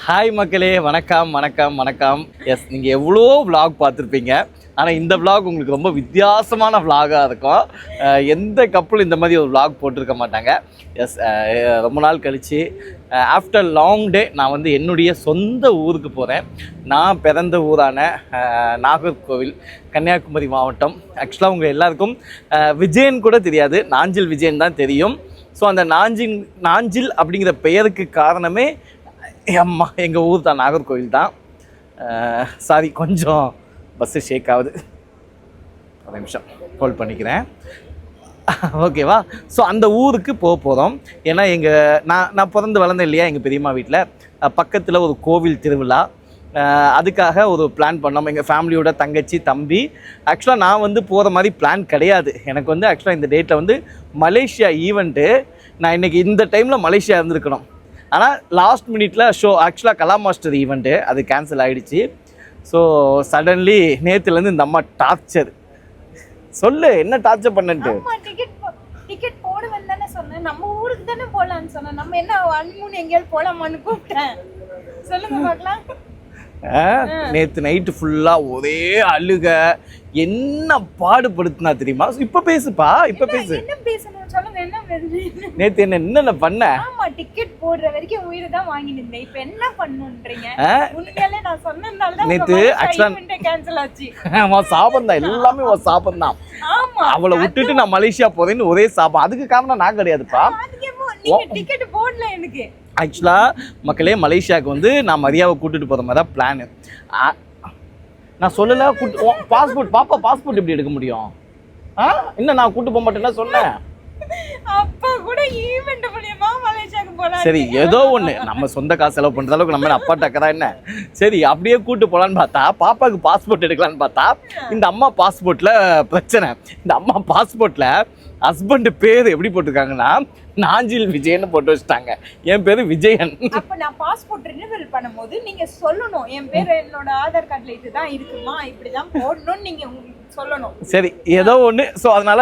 Hi மக்களே, வணக்கம் வணக்கம் வணக்கம். எஸ், நீங்கள் எவ்வளோ விலாக் பார்த்துருப்பீங்க. ஆனால் இந்த விலாக் உங்களுக்கு ரொம்ப வித்தியாசமான விலாகாக இருக்கும். எந்த கப்பலும் இந்த மாதிரி ஒரு விலாக் போட்டிருக்க மாட்டாங்க. எஸ், ரொம்ப நாள் கழித்து ஆஃப்டர் லாங் டே நான் வந்து என்னுடைய சொந்த ஊருக்கு போகிறேன். நான் பிறந்த ஊரான நாகர்கோவில், கன்னியாகுமரி மாவட்டம். ஆக்சுவலாக உங்கள் எல்லாருக்கும் விஜயன் கூட தெரியாது, நாஞ்சில் விஜயன் தான் தெரியும். ஸோ அந்த நாஞ்சில் அப்படிங்கிற பெயருக்கு காரணமே அம்மா எங்கள் ஊர் தான், நாகர்கோவில் தான். சாரி, கொஞ்சம் பஸ்ஸு ஷேக் ஆகுது, ஒரு நிமிஷம் ஹோல்ட் பண்ணிக்கிறேன். ஓகேவா? ஸோ அந்த ஊருக்கு போக போகிறோம். ஏன்னா நான் பிறந்து வளர்ந்தேன் இல்லையா, எங்கள் பெரியம்மா வீட்டில் பக்கத்தில் ஒரு கோவில் திருவிழா. அதுக்காக ஒரு பிளான் பண்ணோம் எங்கள் ஃபேமிலியோட, தங்கச்சி தம்பி. ஆக்சுவலாக நான் வந்து போகிற மாதிரி பிளான் கிடையாது. எனக்கு வந்து ஆக்சுவலாக இந்த டேட்டில் வந்து மலேசியா ஈவெண்ட்டு. நான் இன்றைக்கி இந்த டைமில் மலேசியா இருந்திருக்கணும். ஆனால் லாஸ்ட் மினிட்ல ஷோ, ஆக்சுவலாக கலா மாஸ்டர் ஈவெண்ட்டு, அது கேன்சல் ஆகிடுச்சு. ஸோ சடன்லி நேற்றுலேருந்து இந்த அம்மா டார்ச்சர். சொல்லு, என்ன டார்ச்சர் பண்ணிட்டு? டிக்கெட் போடுவேன் தானே சொன்னேன், நம்ம ஊருக்கு தானே போகலான்னு சொன்னேன். நம்ம என்ன ஹனிமூன் எங்கேயாவது போகலாமான்னு கூப்பிட்டேன். சொல்லுங்க பார்க்கலாம். நேற்று நைட்டு ஃபுல்லாக ஒரே அழுக, என்ன பாடுபடுத்தினா தெரியுமா? இப்போ பேசுப்பா, இப்போ பேசு. என்ன பேசணும் சொல்லுங்க, என்ன நேற்று என்னென்ன பண்ண? ஆமா, டிக்கெட் போடுற வரைக்கும் உயிரை தான் வாங்கி நின்றேன். இப்போ என்ன பண்ணுன்றீங்க? உண்மையாலே நான் சொன்னதால தான் நேற்று ஆக்சுவலா கேன்சல் ஆச்சு. அவன் சாபம் தான், எல்லாமே அவன் சாபம் தான். ஆமா, அவளை விட்டுட்டு நான் மலேசியா போறேன்னு ஒரே சாபம். அதுக்கு காரணம் நான் கிடையாதுப்பா. நீங்க டிக்கெட் போடல எனக்கு. ஆக்சுவலாக மக்களே, மலேசியாவுக்கு வந்து நான் மரியாதை கூட்டிட்டு போகிற மாதிரி தான் பிளானு. நான் சொல்லலை, பாஸ்போர்ட் பாப்பா, பாஸ்போர்ட் எப்படி எடுக்க முடியும்? இன்னும் நான் கூட்டு போக மாட்டேன்னா சொன்னேன். அப்பா கூட ஈவென்ட் மூலமா மலேசியாக்கு போலாம். சரி, ஏதோ ஒன்று நம்ம சொந்த காசு செலவு பண்ணுற அளவுக்கு நம்ம அப்பா டக்கறா என்ன. சரி, அப்படியே கூட்டு போகலான்னு பார்த்தா, பாப்பாவுக்கு பாஸ்போர்ட் எடுக்கலான்னு பார்த்தா, இந்த அம்மா பாஸ்போர்ட்டில் பிரச்சனை. இந்த அம்மா பாஸ்போர்ட்டில் ஹஸ்பண்ட் பேர் எப்படி போட்டிருக்காங்கன்னா, நாஞ்சில் விஜயன் போட்டு வச்சுட்டாங்க. என் பேரு விஜயன். அப்ப நான் பாஸ்போர்ட் ரினிவல் பண்ணும்போது நீங்க சொல்லணும், என் பேர் என்னோட ஆதார் கார்டுல இதுதான் இருக்குமா, இப்படிதான் போடணும்னு நீங்க சொல்லணும். சரி, ஏதோ ஒன்று. ஸோ அதனால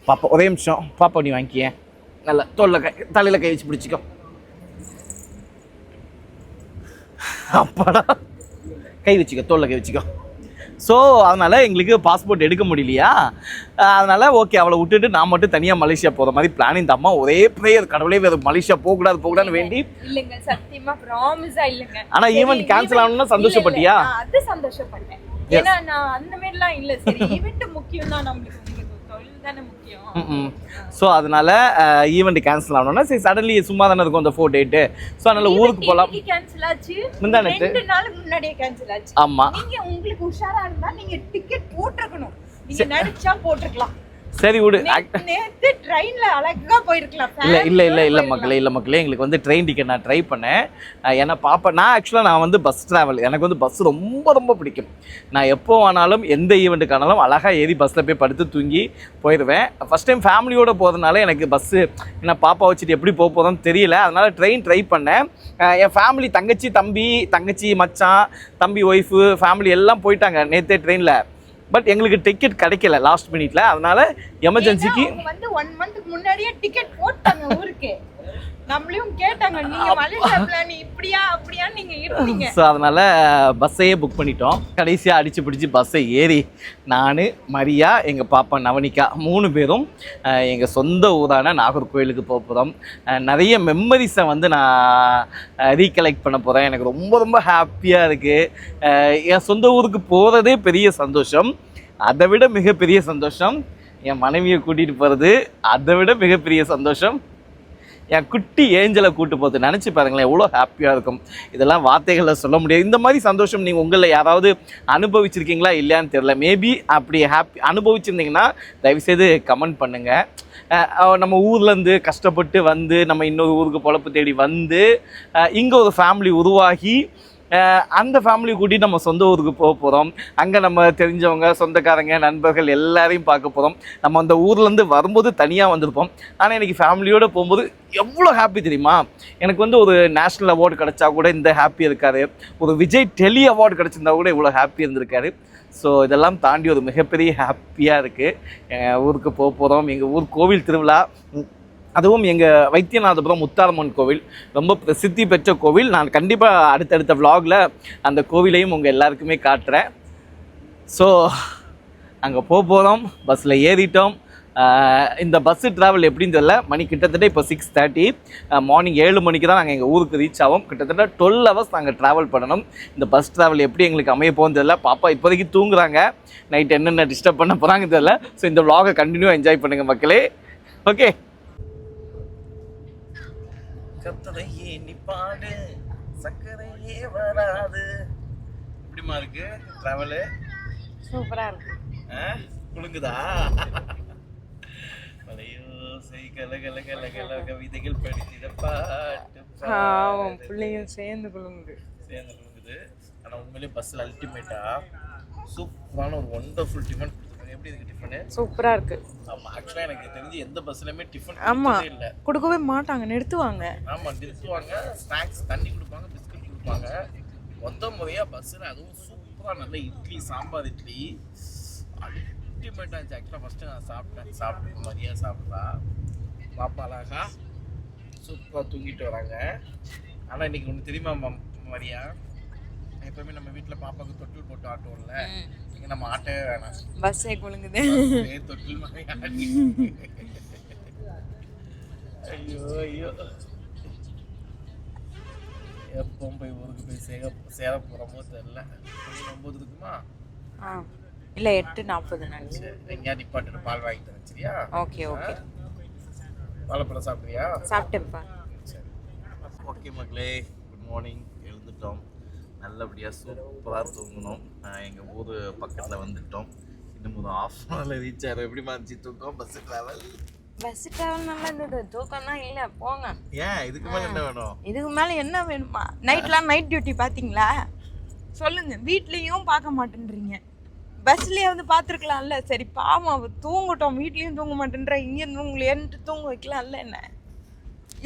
பாப்பா, ஒரே நிமிஷம் பாப்பா, நீ வாங்கிக்க. நல்லா தலையில கை வச்சு பிடிச்சிக்கோ. அப்பாடா, கை வச்சுக்கோ, தோல்ல கை வச்சுக்கோ. ஸோ அதனால் எங்களுக்கு பாஸ்போர்ட் எடுக்க முடியலையா, அதனால் ஓகே, அவளை விட்டுட்டு நான் மட்டும் தனியாக மலேசியா போகிற மாதிரி பிளான். இந்த அம்மா ஒரே ப்ரேயர், கடவுளே வேறு மலேசியா போகக்கூடாதுன்னு வேண்டி. இல்லைங்க, சத்தியமா ப்ராமிஸா இல்லைங்க. ஆனால் ஈவெண்ட் கேன்சல் ஆகணும்னா சந்தோஷப்பட்டியா? அது சந்தோஷப்பட்டேன். ஏன்னா நான் அந்த மாதிரிலாம் இல்லை. சரி, ஈவெண்ட் முக்கியம் தான், நம்மளுக்கு தொழில் தானே முக்கியம். ஸோ அதனால ஈவெண்ட் கேன்சல் ஆகணும்னா சரி, சடன்லி சும்மா தானே இருக்கும் அந்த 4 டேட்டு. ஸோ அதனால ஊருக்கு போகலாம். கேன்சல் ஆச்சு, முந்தானத்து 2 நாள் முன்னாடியே கேன்சல் ஆச்சு. ஆமா, நீங்க உங்களுக்கு உஷாரா இருந்தா நீங்க டிக்கெட் போட்டுருக்கணும். நீங்க நடிச்சா போட்டுக்கலாம். சரி விடு. நேத்து ட்ரெயின்ல அழகா போயிருக்கலாம். இல்ல மக்களே, எங்களுக்கு வந்து ட்ரெயின் டிக்கெட் நான் ட்ரை பண்ணேன். ஏன்னா பாப்பா, நான் வந்து பஸ் ட்ராவல், எனக்கு வந்து பஸ் ரொம்ப ரொம்ப பிடிக்கும். நான் எப்போ ஆனாலும் எந்த ஈவெண்ட்டுக்கானாலும் அழகாக ஏறி பஸ்ஸில் போய் படுத்து தூங்கி போயிடுவேன். ஃபஸ்ட் டைம் ஃபேமிலியோடு போகிறதுனால எனக்கு பஸ்ஸு, ஏன்னா பாப்பா வச்சுட்டு எப்படி போக போகிறோன்னு தெரியல. அதனால் ட்ரெயின் ட்ரை பண்ணேன். என் ஃபேமிலி, தங்கச்சி மச்சான், தம்பி ஒய்ஃபு, ஃபேமிலி எல்லாம் போயிட்டாங்க நேற்றே ட்ரெயினில். பட் எங்களுக்கு டிக்கெட் கிடைக்கல லாஸ்ட் மினிட்ல. அதனால எமர்ஜென்சிக்கு வந்து 1 மந்த்க்கு முன்னாடியே டிக்கெட் போட்டாங்க ஊருக்கு. நம்மளையும் கேட்டாங்க, நீங்க மலேசியா பிளான் இப்படியா அப்படியா நீங்க இருந்தீங்க. ஸோ அதனால பஸ்ஸையே புக் பண்ணிட்டோம். கடைசியாக அடிச்சு பிடிச்சி பஸ்ஸை ஏறி நான், மரியா, எங்கள் பாப்பா நவனிகா 3 பேரும் எங்கள் சொந்த ஊரான நாகர்கோவிலுக்கு போக போகிறோம். நிறைய மெமரிஸை வந்து நான் ரீகலெக்ட் பண்ண போகிறேன். எனக்கு ரொம்ப ரொம்ப ஹாப்பியாக இருக்குது. என் சொந்த ஊருக்கு போகிறதே பெரிய சந்தோஷம். அதை விட மிகப்பெரிய சந்தோஷம் என் மனைவியை கூட்டிகிட்டு போகிறது. அதை விட மிகப்பெரிய சந்தோஷம் என் குட்டி ஏஞ்சலை கூட்டு போகிறது. நினச்சி பாருங்களேன், எவ்வளோ ஹாப்பியாக இருக்கும். இதெல்லாம் வார்த்தைகளில் சொல்ல முடியாது. இந்த மாதிரி சந்தோஷம் நீங்கள் உங்களில் யாராவது அனுபவிச்சிருக்கீங்களா இல்லையான்னு தெரியல. மேபி அப்படி அனுபவிச்சிருந்தீங்கன்னா தயவுசெய்து கமெண்ட் பண்ணுங்கள். நம்ம ஊர்லேருந்து கஷ்டப்பட்டு வந்து நம்ம இன்னொரு ஊருக்கு பொழப்பு தேடி வந்து இங்கே ஒரு ஃபேமிலி உருவாகி அந்த ஃபேமிலி கூட்டிகிட்டு நம்ம சொந்த ஊருக்கு போக போகிறோம். அங்கே நம்ம தெரிஞ்சவங்க, சொந்தக்காரங்க, நண்பர்கள் எல்லாரையும் பார்க்க போகிறோம். நம்ம அந்த ஊர்லேருந்து வரும்போது தனியாக வந்திருப்போம். ஆனால் இன்றைக்கி ஃபேமிலியோடு போகும்போது எவ்வளோ ஹாப்பி தெரியுமா? எனக்கு வந்து ஒரு நேஷ்னல் அவார்டு கிடச்சா கூட இந்த ஹாப்பி இருக்காரு, ஒரு விஜய் டெலி அவார்டு கிடச்சிருந்தா கூட இவ்வளோ ஹாப்பி இருந்திருக்காரு. ஸோ இதெல்லாம் தாண்டி ஒரு மிகப்பெரிய ஹாப்பியாக இருக்குது. ஊருக்கு போக போகிறோம். எங்கள் ஊர் கோவில் திருவிழா அதுவும் எங்கள் வைத்தியநாதபுரம் முத்தாரம்மன் கோவில் ரொம்ப பிரசித்தி பெற்ற கோவில். நான் கண்டிப்பாக அடுத்தடுத்த vlogல அந்த கோவிலையும் உங்கள் எல்லாருக்குமே காட்டுறேன். ஸோ அங்கே போகிறோம், பஸ்ஸில் ஏறிட்டோம். இந்த பஸ்ஸு ட்ராவல் எப்படின்னு தெரியல. மணி கிட்டத்தட்ட இப்போ 6:30 மார்னிங் 7 மணிக்கு தான் நாங்கள் எங்கள் ஊருக்கு ரீச் ஆகும். கிட்டத்தட்ட 12 hours நாங்கள் ட்ராவல் பண்ணணும். இந்த பஸ் ட்ராவல் எப்படி எங்களுக்கு அமைய போகுன்னு தெரியல. பாப்பா இப்போதைக்கு தூங்குறாங்க. நைட் என்னென்ன டிஸ்டர்ப் பண்ண போகிறாங்க தெரியல. ஸோ இந்த vlog-ஐ கண்டினியூ என்ஜாய் பண்ணுங்கள் மக்களே. ஓகே. கத்தரையே நிப்பாடு சக்கரையே வராது. எப்படிமா இருக்கு ட்ராவலு? சூப்பரா இருக்கு. குளுங்குதா? பழையோ செய் கல கல கல கல கவிதைகள் படித்திட பாட்டு பிள்ளைங்க சேர்ந்து குளுங்குது. ஆனால் உண்மையிலேயே பஸ்ஸில் அல்டிமேட்டா சூப்பரான ஒரு ஒண்டர்ஃபுல் டிஃபன் கொடுத்துருக்காங்க. எப்படி இருக்கு டிஃபனு? சூப்பரா இருக்கு. ஆமாம், ஆக்சுவலாக எனக்கு தெரிஞ்சு எந்த பஸ்ஸுலையுமே டிஃபன் இல்லை, கொடுக்கவே மாட்டாங்க, நிறுத்துவாங்க. ஆமாம் நிறுத்துவாங்க. ஸ்நாக்ஸ் தண்ணி கொடுப்பாங்க, பிஸ்கட் கொடுப்பாங்க. முறையாக பஸ்ஸில் அதுவும் சூப்பராக நல்ல இட்லி, சாம்பார் இட்லி அல்டிமேட்டாக இருந்துச்சு. ஆக்சுவலாக ஃபஸ்ட்டு நான் சாப்பிட்டு மதியம் சாப்பிட்றா பாப்பா அழகா சூப்பராக தூங்கிட்டு வராங்க. ஆனால் இன்னைக்கு ஒன்று தெரியுமா மரியா, எப்பவுமே நம்ம வீட்டில் பாப்பாவுக்கு தொட்டில் போட்டு ஆட்டுவோம்ல, இங்கே நம்ம ஆட்டவே வேணாம், பஸ்ஸே குளுங்குது. தொட்டில் மாதிரி ஆட்டி. ஐயோ ஐயோ, எப்போ போய் ஊருக்கு போய் சேர போகிறோமோ தெரியல. 9 இருக்குமா? இல்லை 8:40 நினச்சி. எங்கேயா நிப்பாட்டு பால் வாங்கி தரேன் சரியா? Okay okay. வாழைப்பழம் சாப்பிட்றியா? சாப்பிட்டேன்ப்பா. சரி ஓகே மக்களே, குட் மார்னிங். எழுந்துட்டோம், நல்லபடியாக சூப்பராக தூங்கணும். எங்கள் ஊர் பக்கத்தில் வந்துட்டோம். இன்னும் ஒரு ½ hour ரீச் ஆகிடும். எப்படி இருந்துச்சு தூக்கம்? பஸ் ட்ராவல் நல்லா இருந்தது. தூக்கம் தான் இல்லை, போங்க. ஏன் இதுக்கு மேலே என்ன வேணும்? இதுக்கு மேலே என்ன வேணுமா? நைட்லாம் நைட் டியூட்டி பார்த்தீங்களா? சொல்லுங்க. வீட்லேயும் பார்க்க மாட்டேன்றீங்க, பஸ்லேயே வந்து பார்த்துருக்கலாம்ல. சரி பாவம், அவ தூங்கட்டும், வீட்லேயும் தூங்க மாட்டேன்ற, இங்கேருந்து உங்களை ஏன்ட்டு தூங்க வைக்கலாம்ல. என்ன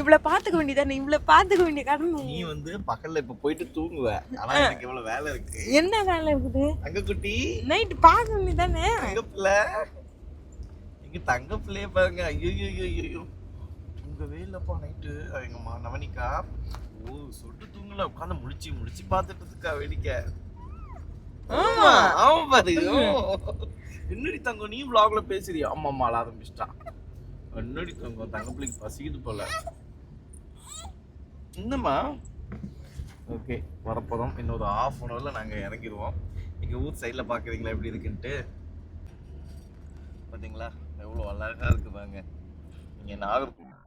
இவ்வளோ பார்த்துக்க வேண்டியதானே? இவ்வளோ பார்த்துக்க வேண்டிய கடமை. நீ வந்து பகல்ல இப்போ போயிட்டு தூங்குவ, ஆனால் எனக்கு இவ்வளோ வேலை இருக்கு. என்ன வேலை இருக்குது? அங்க குட்டி நைட்டு பார்க்க வேண்டியதானே? தங்க பிள்ளை, இங்க தங்க பிள்ளைய பாருங்க. ஐயோ ஐயோ, உங்க வேலைப்பா நைட்டு எங்க நவனிக்கா சொட்டு தூங்கல, உட்காந்து முழிச்சு பார்த்துட்டு இருக்கா வேடிக்கை. ஆமா ஆமா பாரு. என்னடி தங்கம் நீ vlogல பேசுறியா? ஆமாம்மா ஆரம்பிச்சிட்டா. என்னடி தங்கம், தங்க பிள்ளைக்கு பசிக்குது போல. என்னம்மா? ஓகே, வரப்போதும். இன்னொரு ½ hourல நாங்கள் இறங்கிடுவோம். எங்கள் ஊர் சைடில் பார்க்குறீங்களா எப்படி இருக்குன்ட்டு? பார்த்தீங்களா எவ்வளோ அழகாக இருக்கு பாருங்க. இங்கே நாகர்கோவில்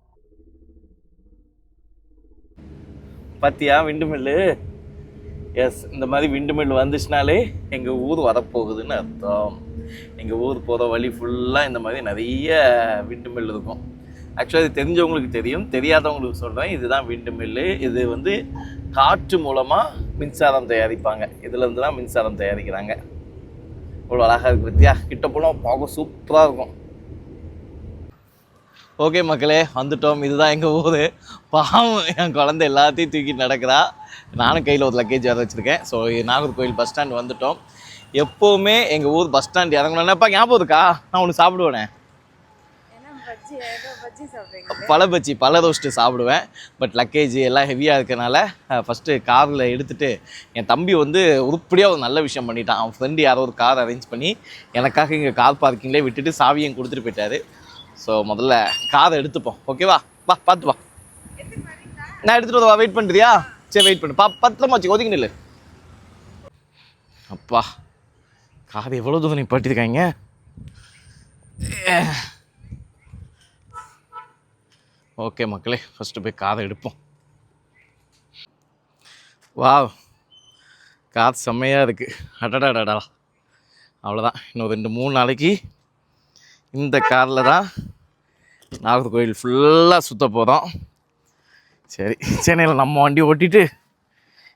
பார்த்தியா விண்டு மில்லு? எஸ், இந்த மாதிரி விண்டு மில் வந்துச்சுனாலே எங்கள் ஊர் வரப்போகுதுன்னு அர்த்தம். எங்கள் ஊர் போகிற வழி ஃபுல்லாக இந்த மாதிரி நிறைய விண்டு மில் இருக்கும். ஆக்சுவலாக இது தெரிஞ்சவங்களுக்கு தெரியும், தெரியாதவங்களுக்கு சொல்கிறேன். இதுதான் விண்டு மில்லு. இது வந்து காற்று மூலமாக மின்சாரம் தயாரிப்பாங்க. இதுலேருந்து தான் மின்சாரம் தயாரிக்கிறாங்க. இவ்வளோ அழகாக இருக்குது பத்தியா? கிட்ட போனால் பார்க்க சூப்பராக இருக்கும். ஓகே மக்களே, வந்துட்டோம். இதுதான் எங்கள் ஊர். பாவம், என் குழந்தை எல்லாத்தையும் தூக்கிட்டு நடக்கிறா. நானும் கையில் ஒரு லக்கேஜ் வர வச்சுருக்கேன். ஸோ நாகர்கோவில் பஸ் ஸ்டாண்ட் வந்துட்டோம். எப்போவுமே எங்கள் ஊர் பஸ் ஸ்டாண்ட் இறங்கணும்னாப்பா ஞாபகம் இருக்கா? நான் ஒன்று சாப்பிடுவேனே, பல ரோஸ்ட்டு சாப்பிடுவேன். பட் லக்கேஜ் எல்லாம் ஹெவியாக இருக்கனால ஃபஸ்ட்டு காரில் எடுத்துகிட்டு என் தம்பி வந்து உருப்படியாக ஒரு நல்ல விஷயம் பண்ணிட்டான். அவன் ஃப்ரெண்டு யாரோ ஒரு கார் அரேஞ்ச் பண்ணி எனக்காக இங்கே கார் பார்க்கிங்லேயே விட்டுட்டு சாவியும் கொடுத்துட்டு போயிட்டாரு. ஸோ முதல்ல காரை எடுத்துப்போம். ஓகேவா? வா பார்த்து வா. நான் எடுத்துகிட்டு வா. வெயிட் பண்ணுறியா? சரி வெயிட் பண்ணு. பத்திரமா வச்சு ஒதுங்கி நில்லு. அப்பா, கார் எவ்வளோ தூரம் நிப்பாட்டிருக்காங்க. ஓகே மக்களே, ஃபஸ்ட்டு போய் காரை எடுப்போம். வாவ், கார் செம்மையாக இருக்குது. அடடாடா, அவ்வளோதான். இன்னும் 2-3 நாளைக்கு இந்த காரில் தான் நாகர்கோவில் ஃபுல்லாக சுற்ற போகிறோம். சரி, சென்னையில் நம்ம வண்டி ஓட்டிட்டு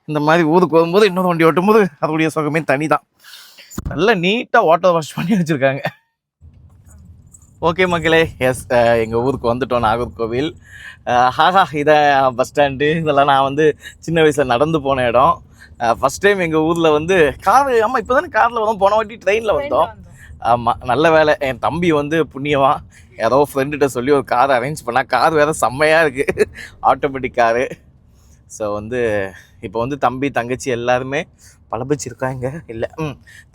இந்த மாதிரி ஊருக்கு வரும்போது இன்னொரு வண்டி ஓட்டும்போது அதோடைய சுகமே தனி தான். நல்லா நீட்டாக வாட்டர் வாஷ் பண்ணி வச்சுருக்காங்க. ஓகே மக்களே, எஸ், எங்கள் ஊருக்கு வந்துட்டோம். நாகர்கோவில். இதை பஸ் ஸ்டாண்டு இதெல்லாம் நான் வந்து சின்ன வயசில் நடந்து போன இடம். ஃபஸ்ட் டைம் எங்கள் ஊரில் வந்து கார், ஆமாம் இப்போ தானே காரில் வந்தோம். போன வாட்டி ட்ரெயினில் வந்தோம். ஆமாம், நல்ல வேலை. என் தம்பி வந்து புண்ணியவான் ஏதோ ஃப்ரெண்டுகிட்ட சொல்லி ஒரு கார் அரேஞ்ச் பண்ணால் கார் வேறு செம்மையாக இருக்குது, ஆட்டோமேட்டிக் காரு. ஸோ வந்து இப்போ வந்து தம்பி தங்கச்சி எல்லாருமே பழபச்சி இருக்காங்க இல்லை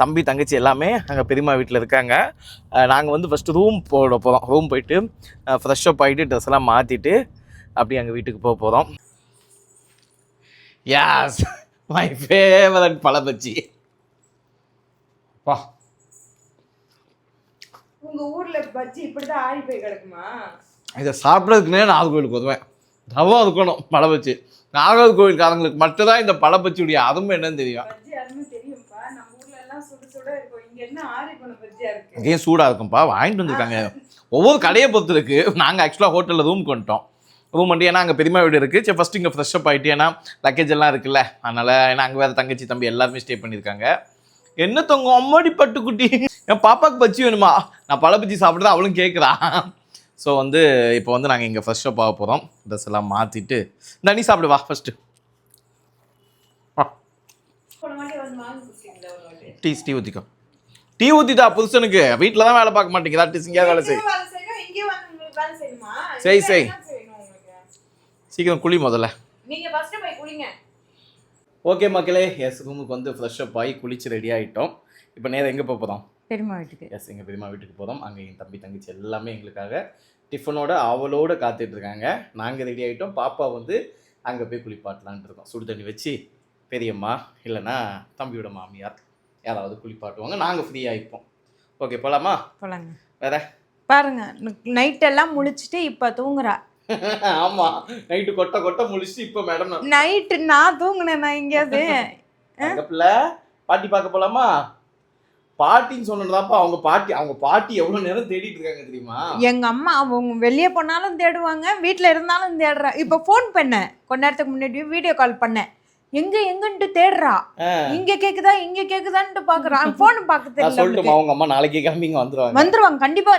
தம்பி தங்கச்சி எல்லாமே அங்கே பெரியம்மா வீட்டில் இருக்காங்க. நாங்கள் வந்து ஃபஸ்ட்டு ரூம் போட போகிறோம். ரூம் போயிட்டு ஃப்ரெஷ்ஷப் ஆகிட்டு ட்ரெஸ் எல்லாம் மாற்றிட்டு அப்படியே எங்கள் வீட்டுக்கு போக போகிறோம். யாஸ் மை ஃபேவரட் பழபச்சி. வா, உங்க ஊர்ல பஜ்ஜி இப்படிதான் ஆறி போய் கிடக்குமா? இதை சாப்பிட்றதுக்குனே நாகர்கோவிலுக்கு வருவேன். ரவா இருக்கணும் பழபச்சி. நாகர்கோவில்காரங்களுக்கு மட்டும்தான் இந்த பழபச்சியுடைய அருமை என்னன்னு தெரியும். பஜ்ஜி அருமை தெரியும்ப்பா. நம்ம ஊர்ல எல்லாம் சுட சுட இருக்கும். இங்க என்ன ஆறி போன பஜ்ஜியா இருக்கு? இதே சூடாக இருக்கும்ப்பா, வாங்கிட்டு வந்திருக்காங்க. ஒவ்வொரு கடையை பொறுத்து இருக்குது. நாங்கள் ஆக்சுவலாக ஹோட்டலில் ரூமுக்கு வந்துட்டோம். ரூம் வந்து ஏன்னா அங்கே பெரியம்மா வீடு இருக்குது. சரி ஃபஸ்ட்டு இங்கே ஃப்ரெஷ்ஷப் ஆகிட்டு ஏன்னா லக்கேஜ் எல்லாம் இருக்குல்ல, அதனால் ஏன்னா அங்கே வேறு தங்கச்சி தம்பி எல்லாருமே ஸ்டே பண்ணியிருக்காங்க. என்ன தொங்க அம்மாடி பட்டுக்குட்டி, என் பாப்பாவுக்கு பச்சி வேணுமா? நான் பழபச்சி சாப்பிட்றத அவளும் கேட்குறான். ஸோ வந்து இப்போ வந்து நாங்கள் இங்கே ஃப்ரெஷ்ஷப் ஆக போகிறோம். ட்ரெஸ் எல்லாம் மாற்றிட்டு இந்த நீ சாப்பிடு வா ஃபஸ்ட்டு. டீ ஊற்றிக்கோ. டீ ஊற்றிட்டா புருஷனுக்கு. வீட்டில் தான் வேலை பார்க்க மாட்டேங்கிறா, டீ இங்கே வேலை செய். செய் சீக்கிரம் குளி முதல்ல. ஓகே மக்களே, எஸ் ரூமுக்கு வந்து ஃப்ரெஷ்ஷப் ஆகி குளிச்சு ரெடி ஆகிட்டோம். இப்போ நேரம் எங்கே போக போகிறோம்? பெரியம்மா வீட்டுக்கு. எஸ், எங்கள் பெரியம்மா வீட்டுக்கு போகிறோம். அங்கே என் தம்பி தங்கச்சி எல்லாமே எங்களுக்காக டிஃபனோட அவளோடு காத்துட்ருக்காங்க. நாங்கள் ரெடி ஆகிட்டோம். பாப்பா வந்து அங்கே போய் குளிப்பாட்டலான்ட்டு இருக்கோம். சுடு தண்ணி வச்சு பெரியம்மா இல்லைன்னா தம்பியோட மாமியார் யாராவது குளிப்பாட்டுவாங்க. நாங்கள் ஃப்ரீ ஆகிப்போம். ஓகே போகலாமா? போலாங்க. வேற பாருங்க, நைட்டெல்லாம் முழிச்சிட்டு இப்போ தூங்குறா. ஆமா, நைட்டு கொட்ட முழிச்சு இப்போ மேடம் நைட்டு நான் தூங்குனேன். நான் எங்கேயாவது பிள்ளை பாட்டி பார்க்க போலாமா? பாட்டின்னு சொன்னதாப்பா அவங்க பாட்டி எவ்வளவு நேரம் தேடிட்டு இருக்காங்க தெரியுமா? எங்க அம்மா அவங்க வெளியே போனாலும் தேடுவாங்க, வீட்டுல இருந்தாலும் தேடுறா. இப்ப போன் பண்ணேன் கொஞ்ச நேரத்துக்கு முன்னாடி, வீடியோ கால் பண்ணேன். எங்கன்ட்டு தேடுறா. இங்க கேக்குதான்ட்டு பாக்குறான். போன் பாக்க தெரியல. சொல்லிட்டுமா அவங்க அம்மா நாளைக்கே கிளம்பி வந்துருவாங்க கண்டிப்பா.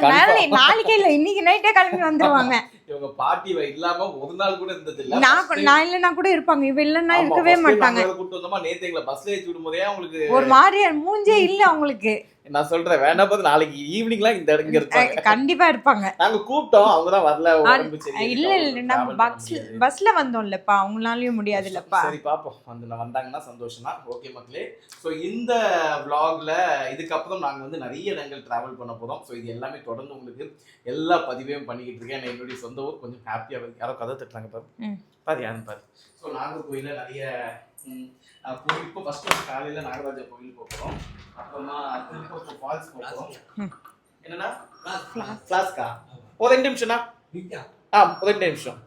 நாளைக்கே இல்ல, இன்னைக்கு நைட்டே கிளம்பி வந்துருவாங்க. இவங்க பாட்டி இல்லாம ஒரு நாள் கூட இருந்தது இல்ல. நான் இல்லன்னா கூட இருப்பாங்க, இவ இல்லன்னா இருக்கவே மாட்டாங்க. கூட்டு வந்தோமா நேத்து எங்களை பஸ்ல ஏத்தி விடும்போதே அவங்களுக்கு ஒரு மாதிரியா மூஞ்சே இல்ல அவங்களுக்கு. நான் சொல்றேன் வேண்டாம், பார்த்து நாளைக்கு ஈவினிங்லாம் இந்த இடங்க இருப்பாங்க, கண்டிப்பா இருப்பாங்க. நாங்க கூப்பிட்டோம், அவங்க தான் வரல. இல்ல நம்ம பஸ்ல வந்தோம்லப்பா, அவங்களாலயும் முடியாது இல்லப்பா. சரி பாப்போம், வந்தாங்கன்னா சந்தோஷம் தான். ஓகே மக்களே, ஸோ இந்த vlogல இதுக்கப்புறம் நாங்க வந்து நிறைய இடங்கள் டிராவல் பண்ண போறோம். ஸோ இது எல்லாமே தொடர்ந்து உங்களுக்கு எல்லா பதிவையும் பண்ணிக்கிட்டு இருக்கேன். என்னுடைய சொந்த ஊர் கொஞ்சம் ஹாப்பியா இருக்கு. யாரோ கதை தட்டுறாங்க பாரு, பாரு யாருன்னு பாரு. ஸோ நாகர்கோயில நிறைய இப்போ ஃபர்ஸ்ட் காலையில நாகராஜா கோயில் போகிறோம், அப்புறமா திருப்பூர் ஃபால்ஸ் போகிறோம். என்னன்னா ஃப்ளாஸ்கா ஒரு 2 நிமிஷம்னா ஒரு 2 நிமிஷம்.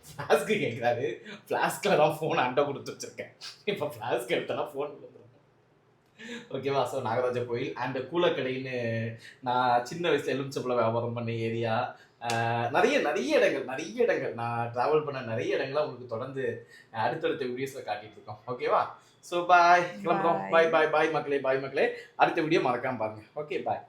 ஃப்ளாஸ்க்கு கேட்குறாரு. ஃப்ளாஸ்கில் தான் ஃபோன் அண்டை கொடுத்து வச்சிருக்கேன். இப்போ ஃப்ளாஸ்க் எடுத்தோன்னா ஃபோன் கொடுத்துருக்கேன். ஓகேவா? ஸோ நாகராஜா கோயில் அண்ட் கூலக்கடைன்னு நான் சின்ன வயசுல எலுமிச்சம்பழம் வியாபாரம் பண்ண ஏரியா, நிறைய இடங்கள் நான் ட்ராவல் பண்ண நிறைய இடங்களை உங்களுக்கு தொடர்ந்து அடுத்தடுத்த வீடியோஸில் காட்டிட்டு இருக்கோம். ஓகேவா? ஸோ பாய், கிளம்புறோம். பாய் மக்களே. அடுத்த வீடியோ மறக்காம பாருங்க. Okay bye.